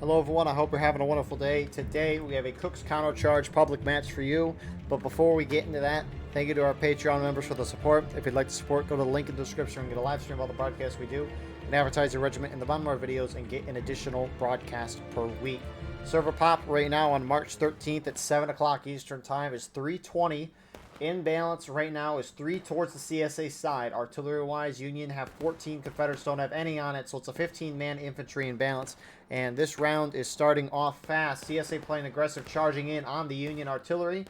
Hello everyone, I hope you're having a wonderful day. Today we have a Cooke's Countercharge public match for you. But before we get into that, thank you to our Patreon members for the support. If you'd like to support, go to the link in the description and get a live stream of all the broadcasts we do. And advertise your regiment in the bottom of our videos and get an additional broadcast per week. Server pop right now on March 13th at 7 o'clock Eastern Time is 320. In balance right now is 3 towards the CSA side. Artillery-wise, Union have 14. Confederates don't have any on it, so it's a 15-man infantry in balance. And this round is starting off fast. CSA playing aggressive, charging in on the Union artillery,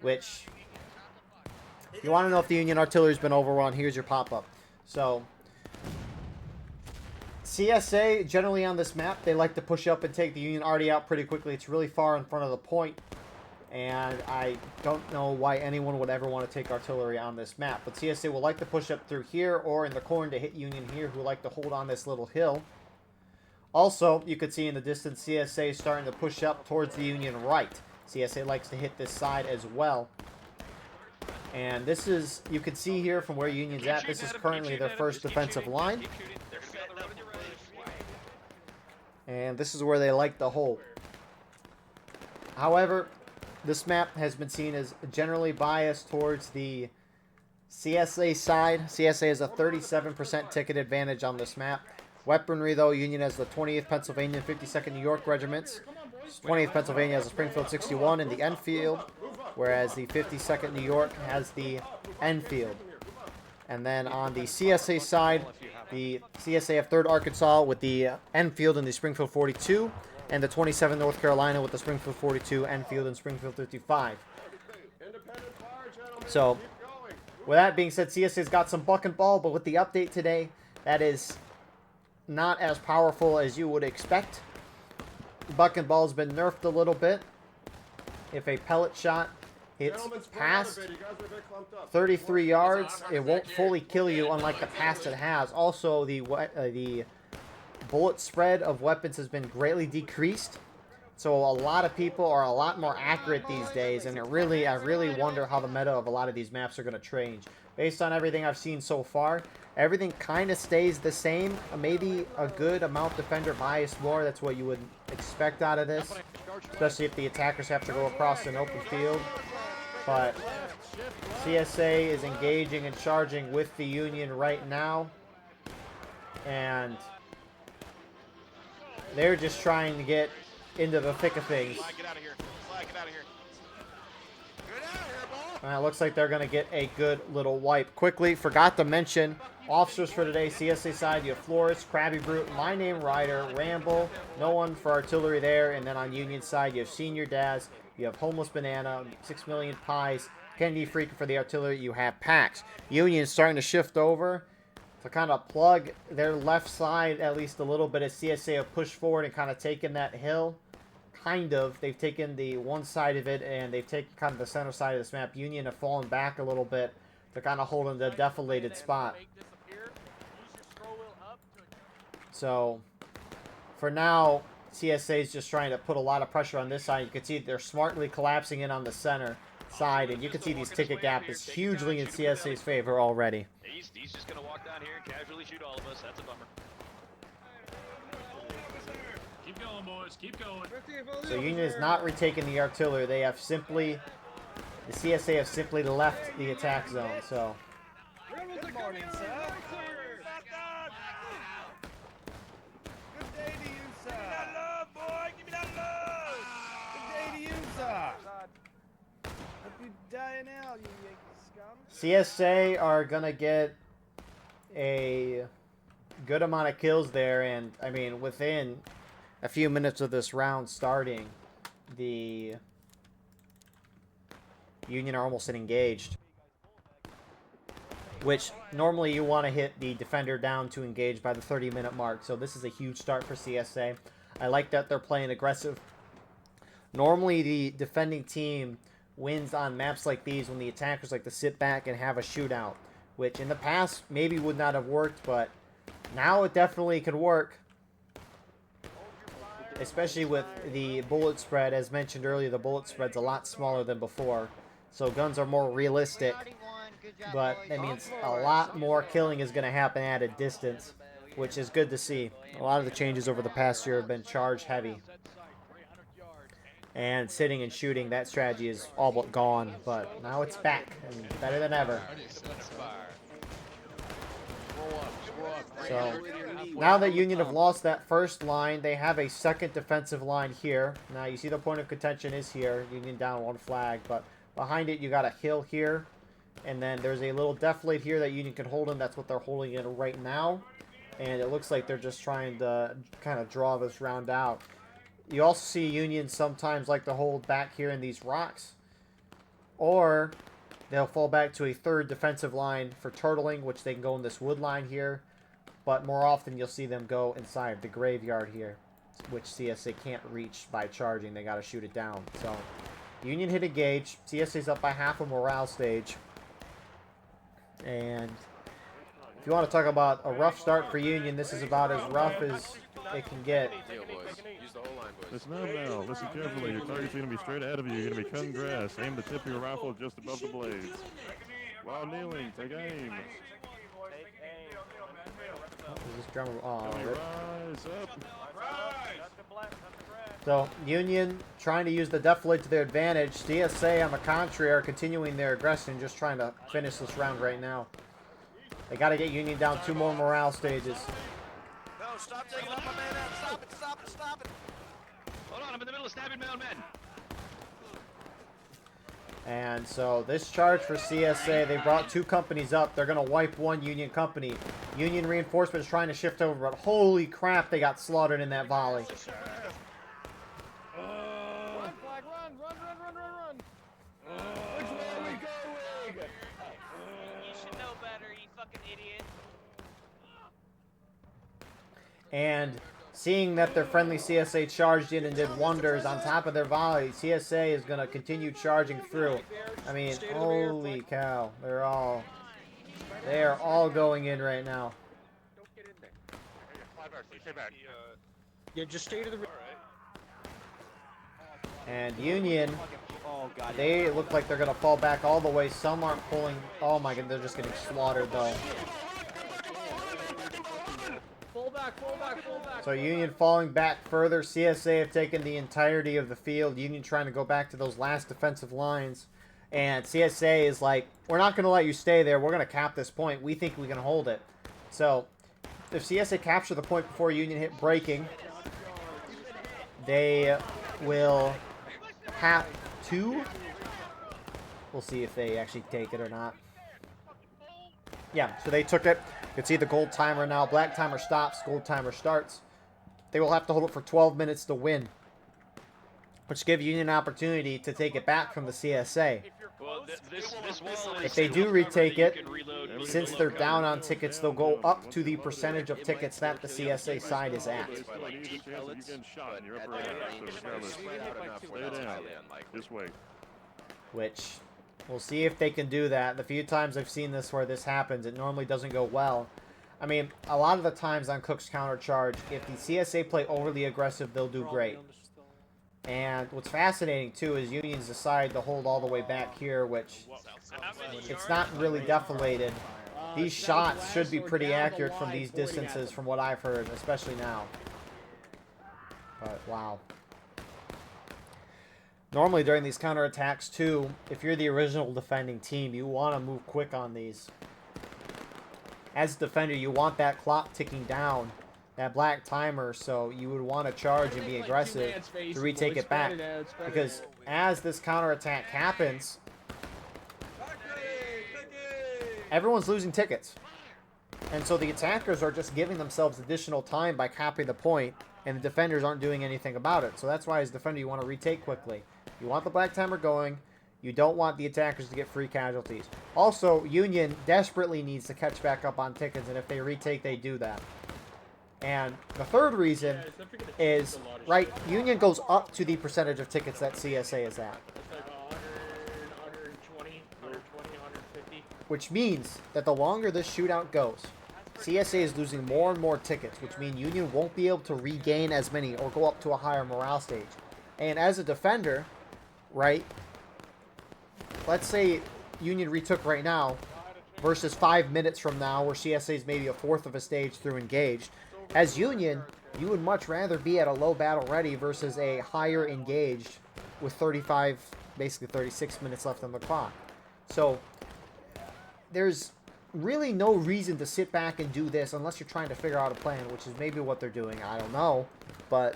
which, if you want to know if the Union artillery's been overrun, here's your pop-up. So, CSA, generally on this map, they like to push up and take the Union arty out pretty quickly. It's really far in front of the point. And I don't know why anyone would ever want to take artillery on this map. But CSA will like to push up through here or in the corner to hit Union here, who like to hold on this little hill. Also, you could see in the distance, CSA is starting to push up towards the Union right. CSA likes to hit this side as well. And this is, you can see here from where Union's at, this is currently their first defensive line. And this is where they like to hold. However, this map has been seen as generally biased towards the CSA side. CSA has a 37% ticket advantage on this map. Weaponry, though, Union has the 20th Pennsylvania and 52nd New York regiments. 20th Pennsylvania has the Springfield 61 and the Enfield, whereas the 52nd New York has the Enfield. And then on the CSA side, the CSA have 3rd Arkansas with the Enfield and the Springfield 42. And the 27th North Carolina with the Springfield 42, Enfield, and Springfield 55. So, with that being said, CSA's got some buck and ball, but with the update today, that is not as powerful as you would expect. Buck and ball's been nerfed a little bit. If a pellet shot hits past 33 yards, it won't fully kill you, unlike the past it has. Also, the bullet spread of weapons has been greatly decreased, so a lot of people are a lot more accurate these days, and I really wonder how the meta of a lot of these maps are going to change. Based on everything I've seen so far, everything kind of stays the same. Maybe a good amount defender bias more. That's what you would expect out of this, especially if the attackers have to go across an open field. But CSA is engaging and charging with the Union right now, and they're just trying to get into the thick of things. It looks like they're going to get a good little wipe. Quickly, forgot to mention, officers for today, CSA side, you have Flores, Krabby Brute, My Name Rider, Ramble, no one for artillery there. And then on Union side, you have Senior Daz, you have Homeless Banana, 6 Million Pies, Kennedy Freak for the artillery, you have Pax. Union is starting to shift over to kind of plug their left side at least a little bit as CSA have pushed forward and kind of taken that hill. Kind of. They've taken the one side of it and they've taken kind of the center side of this map. Union have fallen back a little bit to kind of hold in the deflated spot. So, for now, CSA is just trying to put a lot of pressure on this side. You can see they're smartly collapsing in on the center side, and you can see these ticket gap is hugely in CSA's favor already. He's just going to walk down here and casually shoot all of us. That's a bummer. Keep going, boys. Keep going. So Union is not retaking the artillery. They have simply, the CSA have simply left the attack zone. So. Good morning, sir. Good day to you, sir. Give me that love, boy. Give me that love. Good day to you, sir. Hope you die now, you Yankee scum. CSA are going to get a good amount of kills there. And, I mean, within a few minutes of this round starting, the Union are almost engaged. Which, normally you want to hit the defender down to engage by the 30-minute mark. So this is a huge start for CSA. I like that they're playing aggressive. Normally the defending team wins on maps like these when the attackers like to sit back and have a shootout. Which in the past maybe would not have worked, but now it definitely could work. Especially with the bullet spread. As mentioned earlier, the bullet spread's a lot smaller than before. So guns are more realistic. But that means a lot more killing is going to happen at a distance. which is good to see. A lot of the changes over the past year have been charge heavy. And sitting and shooting, that strategy is all but gone, but now it's back and better than ever. So now that Union have lost that first line, they have a second defensive line here. Now you see the point of contention is here. Union down 1 flag, but behind it you got a hill here. And then there's a little defilade here that Union can hold in. That's what they're holding in right now. And it looks like they're just trying to kind of draw this round out. You also see Union sometimes like to hold back here in these rocks. Or they'll fall back to a third defensive line for turtling, which they can go in this wood line here. But more often you'll see them go inside the graveyard here, which CSA can't reach by charging. They got to shoot it down. So Union hit a gauge. CSA's up by half a morale stage. And if you want to talk about a rough start for Union, this is about as rough as it can get. Listen up now. Listen carefully. Your target's going to be straight ahead of you. You're going to be cutting grass. Aim the tip of your rifle just above the blades. While kneeling, take aim. This drummer, Rise up. So Union trying to use the defilade to their advantage. CSA on the contrary are continuing their aggression, just trying to finish this round right now. They got to get Union down 2 more morale stages. No, stop taking up my man out. Stop it, stop it, stop it. Hold on, I'm in the middle of stabbing my own men. And so this charge for CSA, they brought 2 companies up. They're going to wipe 1 Union company. Union reinforcement is trying to shift over, but holy crap, they got slaughtered in that volley. Run, flag, run. Which way are we going? You should know better, you fucking idiot. And seeing that their friendly CSA charged in and did wonders on top of their volley, CSA is going to continue charging through. I mean, holy cow. They are all going in right now. Don't get in there. Stay back. Yeah, just stay to the... And Union, they look like they're going to fall back all the way. Some aren't pulling. Oh my god, they're just getting slaughtered though. Fall back. So Union falling back further. CSA have taken the entirety of the field. Union trying to go back to those last defensive lines. And CSA is like, we're not going to let you stay there. We're going to cap this point. We think we can hold it. So if CSA capture the point before Union hit breaking, they will have to. We'll see if they actually take it or not. Yeah, so they took it. You can see the gold timer now. Black timer stops. Gold timer starts. They will have to hold it for 12 minutes to win, which gives Union an opportunity to take it back from the CSA. Well, this wall If they do retake it, reload since they're down on tickets, they'll go up to the percentage of tickets that the CSA side is at. Just wait. Which, we'll see if they can do that. The few times I've seen this where this happens, it normally doesn't go well. I mean, a lot of the times on Cooke's Countercharge, if the CSA play overly aggressive, they'll do great. And what's fascinating, too, is Unions decide to hold all the way back here, which it's not really defilated. These shots should be pretty accurate from these distances, from what I've heard, especially now. But, wow. Normally, during these counterattacks, too, if you're the original defending team, you want to move quick on these. As a defender, you want that clock ticking down, that black timer, so you would want to charge and be aggressive to retake it back. Because as this counterattack happens, everyone's losing tickets. And so the attackers are just giving themselves additional time by capping the point, and the defenders aren't doing anything about it. So that's why as a defender you want to retake quickly. You want the black timer going. You don't want the attackers to get free casualties. Also, Union desperately needs to catch back up on tickets, and if they retake, they do that. And the third reason is, right, Union goes up to the percentage of tickets that CSA is at. Which means that the longer this shootout goes, CSA is losing more and more tickets, which means Union won't be able to regain as many or go up to a higher morale stage. And as a defender, right, let's say Union retook right now, versus 5 minutes from now where CSA is maybe a fourth of a stage through engaged. As Union, you would much rather be at a low battle ready versus a higher engaged with 35, basically 36 minutes left on the clock. So there's really no reason to sit back and do this unless you're trying to figure out a plan, which is maybe what they're doing. I don't know, but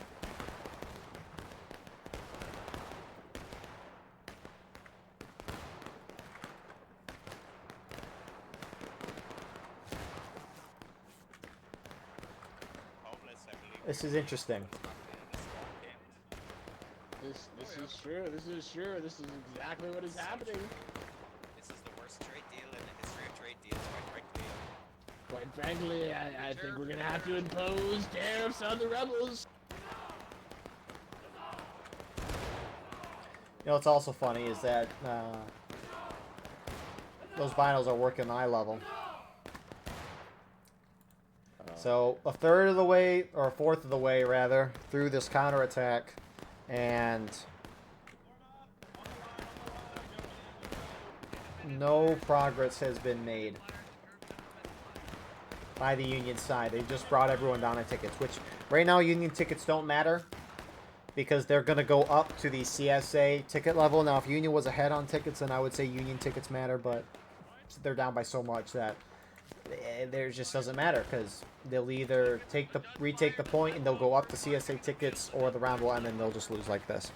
this is interesting. This is true. This is true. This is exactly what is happening. This is the worst trade deal in the history of trade deals, quite frankly. Quite frankly, I think we're gonna have to impose tariffs on the rebels. You know what's also funny is that those binos are working eye level. So a third of the way, or a fourth of the way rather, through this counterattack, and no progress has been made by the Union side. They've just brought everyone down on tickets, which right now Union tickets don't matter because they're going to go up to the CSA ticket level. Now, if Union was ahead on tickets, then I would say Union tickets matter, but they're down by so much that there just doesn't matter because they'll either retake the point and they'll go up to CSA tickets, or the round will end and they'll just lose like this.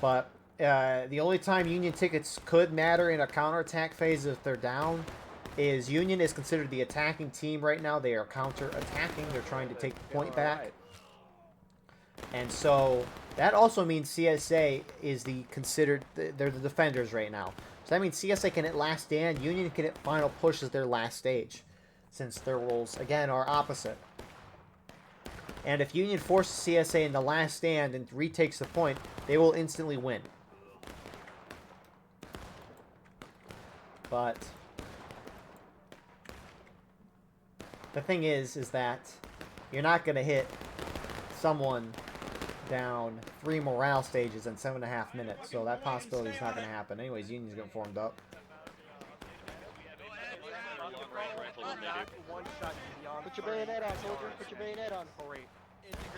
But the only time Union tickets could matter in a counterattack phase if they're down is Union is considered the attacking team right now. They are counter-attacking. They're trying to take the point back. And so that also means CSA is they're the defenders right now. So that means CSA can hit last stand, Union can hit final push as their last stage, since their roles, again, are opposite. And if Union forces CSA in the last stand and retakes the point, they will instantly win. But the thing is that you're not going to hit someone down 3 morale stages in 7.5 minutes, so that possibility is not going to happen. Anyways, Union's getting formed up. Put your bayonet on, soldier. Put your bayonet on.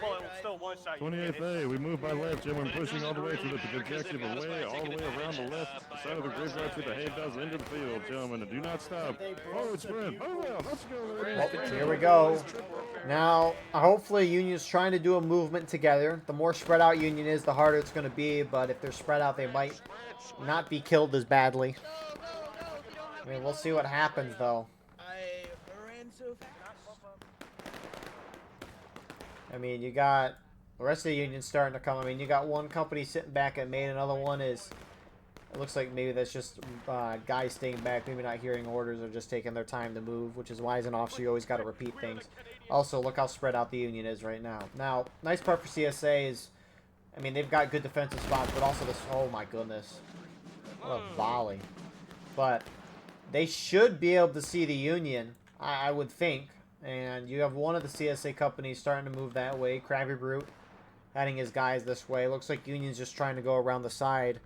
Well, it was still one shot. 28th A, we move by left, gentlemen, pushing all the way to the objective, away, all the way around the left side of the graveyard to the hay bales into the field, gentlemen, and do not stop. Forward sprint, oh well, let's go. Well, here we go. Now, hopefully Union's trying to do a movement together. The more spread out Union is, the harder it's going to be, but if they're spread out, they might not be killed as badly. I mean, we'll see what happens, though. I mean, you got the rest of the Union starting to come. I mean, you got one company sitting back at main. Another one is, it looks like maybe that's just guys staying back, maybe not hearing orders or just taking their time to move, which is why as an officer you always got to repeat things. Also, look how spread out the Union is right now. Now, nice part for CSA is, I mean, they've got good defensive spots, but also this, oh my goodness. What a volley. But they should be able to see the Union, I would think. And you have one of the CSA companies starting to move that way. Krabby Brute heading his guys this way. Looks like Union's just trying to go around the side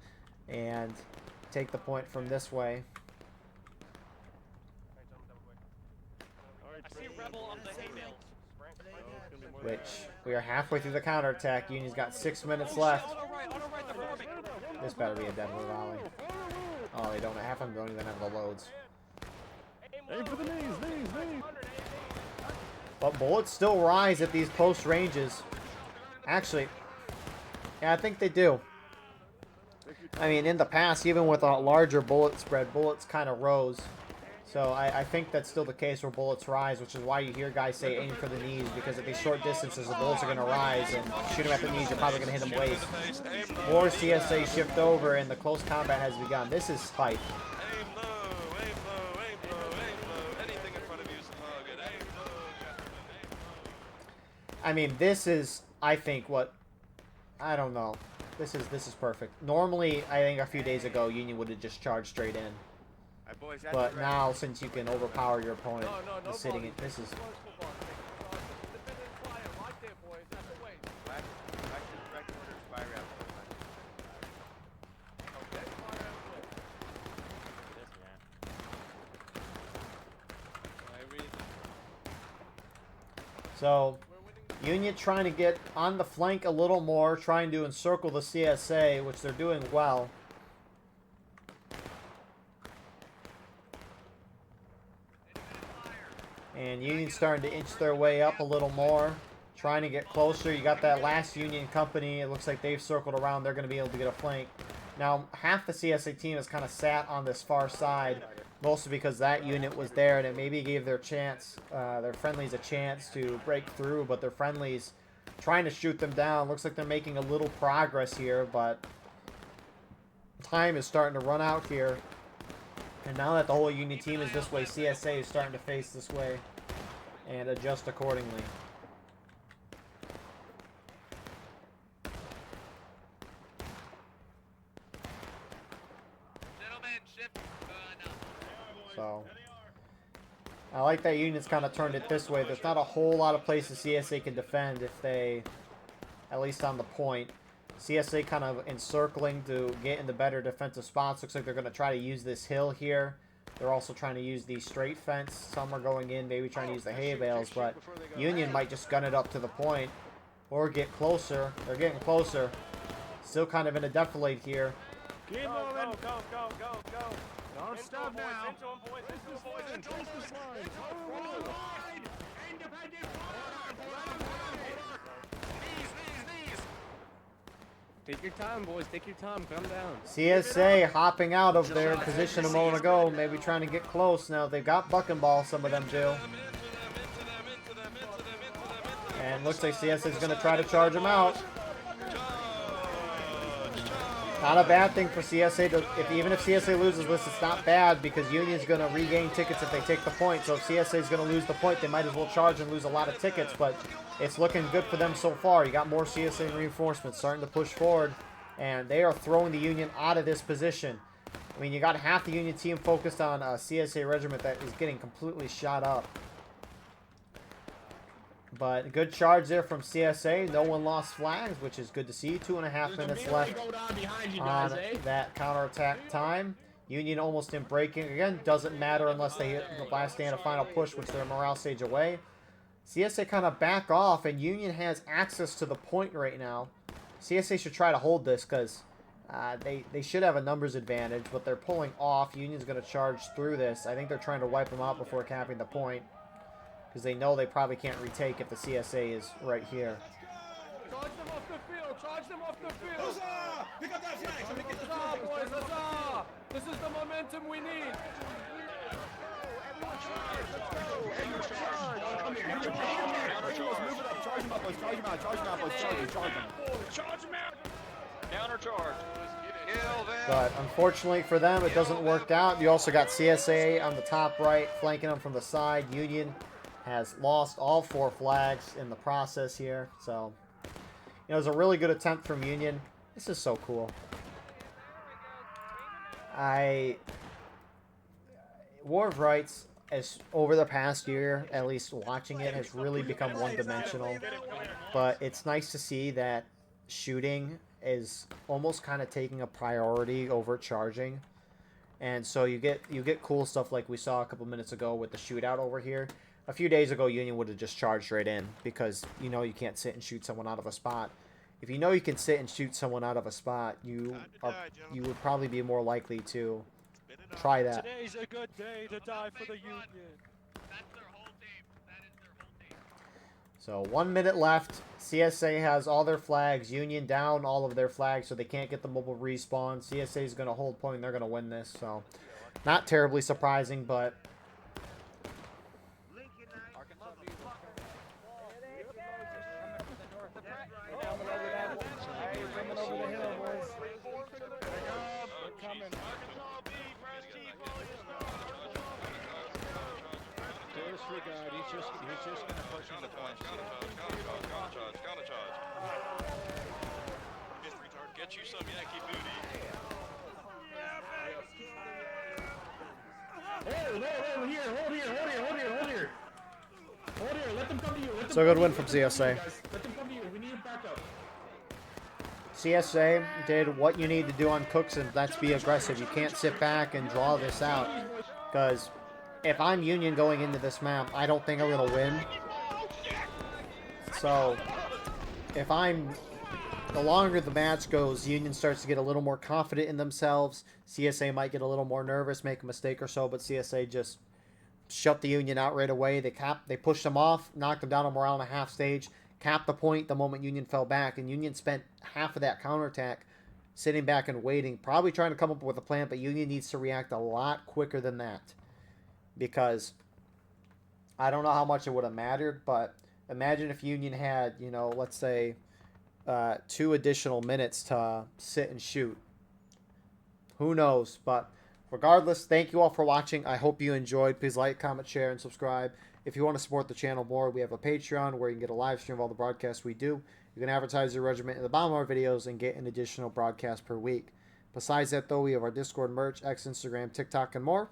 and take the point from this way. I see Rebel on the hay bale. Which, we are halfway through the counterattack. Union's got 6 minutes left. Auto right, they're forming. This better be a Deadwood Valley. Oh, they don't. Half of them don't even have the loads. Aim for the knees. But bullets still rise at these close ranges. Actually, yeah, I think they do. I mean, in the past, even with a larger bullet spread, bullets kind of rose. So I think that's still the case where bullets rise, which is why you hear guys say aim for the knees, because at these short distances, the bullets are going to rise, and shoot them at the knees, you're probably going to hit them waist. More CSA shift over, and the close combat has begun. This is fight. I mean, this is, I think, what, I don't know. This is perfect. Normally, I think a few days ago, Union would have just charged straight in. But now, since you can overpower your opponent, just sitting in, this is... So, Union trying to get on the flank a little more, trying to encircle the CSA, which they're doing well. And Union starting to inch their way up a little more, trying to get closer. You got that last Union company. It looks like they've circled around. They're going to be able to get a flank. Now, half the CSA team is kind of sat on this far side, mostly because that unit was there, and it maybe gave their friendlies a chance to break through, but their friendlies trying to shoot them down. Looks like they're making a little progress here, but time is starting to run out here. And now that the whole Union team is this way, CSA is starting to face this way and adjust accordingly. So, I like that Union's kind of turned it this way. There's not a whole lot of places CSA can defend if they, at least on the point. CSA kind of encircling to get in the better defensive spots. Looks like they're going to try to use this hill here. They're also trying to use the straight fence. Some are going in, maybe trying to use the hay bales, but Union might just gun it up to the point or get closer. They're getting closer. Still kind of in a defilade here. Keep moving. Go. Don't stop now. Into him, boys. Into him, boys. Take your time, boys. Take your time. Calm down. CSA hopping out of their position a moment ago, maybe trying to get close. Now they've got buck and ball, some of them do. And looks like CSA is going to try to charge them out. Not a bad thing for CSA to, even if CSA loses this, it's not bad because Union's going to regain tickets if they take the point. So if CSA is going to lose the point, they might as well charge and lose a lot of tickets. But it's looking good for them so far. You got more CSA reinforcements starting to push forward, and they are throwing the Union out of this position. I mean, you got half the Union team focused on a CSA regiment that is getting completely shot up. But good charge there from CSA. No one lost flags, which is good to see. 2.5 minutes left on that counterattack time. Union almost in breaking. Again, doesn't matter unless they hit the last stand, a final push, which they're morale stage away. CSA kind of back off, and Union has access to the point right now. CSA should try to hold this because they should have a numbers advantage, but they're pulling off. Union's going to charge through this. I think they're trying to wipe them out before capping the point, because they know they probably can't retake if the CSA is right here. Charge them off the field. Charge them off the field. Huzzah! Pick up that flag. Let me get the Huzzah, boys. Huzzah! This is the momentum we need. Countercharge. But unfortunately for them, it doesn't work out. You also got CSA on the top right, flanking them from the side. Union has lost all 4 flags in the process here. So, it was a really good attempt from Union. This is so cool. War of Rights, as over the past year, at least watching it, has really become one-dimensional. But it's nice to see that shooting is almost kind of taking a priority over charging. And so you get cool stuff like we saw a couple minutes ago with the shootout over here. A few days ago, Union would have just charged right in because you know you can't sit and shoot someone out of a spot. If you know you can sit and shoot someone out of a spot, you would probably be more likely to try that. Today's a good day to die for the Union. That's their whole team. That is their whole team. So 1 minute left. CSA has all their flags. Union down all of their flags, so they can't get the mobile respawn. CSA is going to hold point. They're going to win this. So not terribly surprising, but He's just gonna push on the point. Countercharge. Get you some Yankee booty. Hold here. Let them come to you. so good win from CSA. Let them come to you. We need backup. CSA did what you need to do on Cooks, and that's be aggressive. You can't sit back and draw this out, because if I'm Union going into this map, I don't think I'm going to win. So, if I'm... The longer the match goes, the Union starts to get a little more confident in themselves. CSA might get a little more nervous, make a mistake or so, but CSA just shut the Union out right away. They pushed them off, knocked them down a morale and a half stage, capped the point the moment Union fell back, and Union spent half of that counterattack sitting back and waiting, probably trying to come up with a plan, but Union needs to react a lot quicker than that. Because I don't know how much it would have mattered, but imagine if Union had, you know, let's say 2 additional minutes to sit and shoot. Who knows? But regardless, thank you all for watching. I hope you enjoyed. Please like, comment, share, and subscribe. If you want to support the channel more, we have a Patreon where you can get a live stream of all the broadcasts we do. You can advertise your regiment in the bottom of our videos and get an additional broadcast per week. Besides that, though, we have our Discord merch, X, Instagram, TikTok, and more.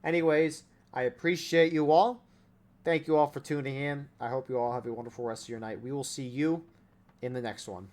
Anyways, I appreciate you all. Thank you all for tuning in. I hope you all have a wonderful rest of your night. We will see you in the next one.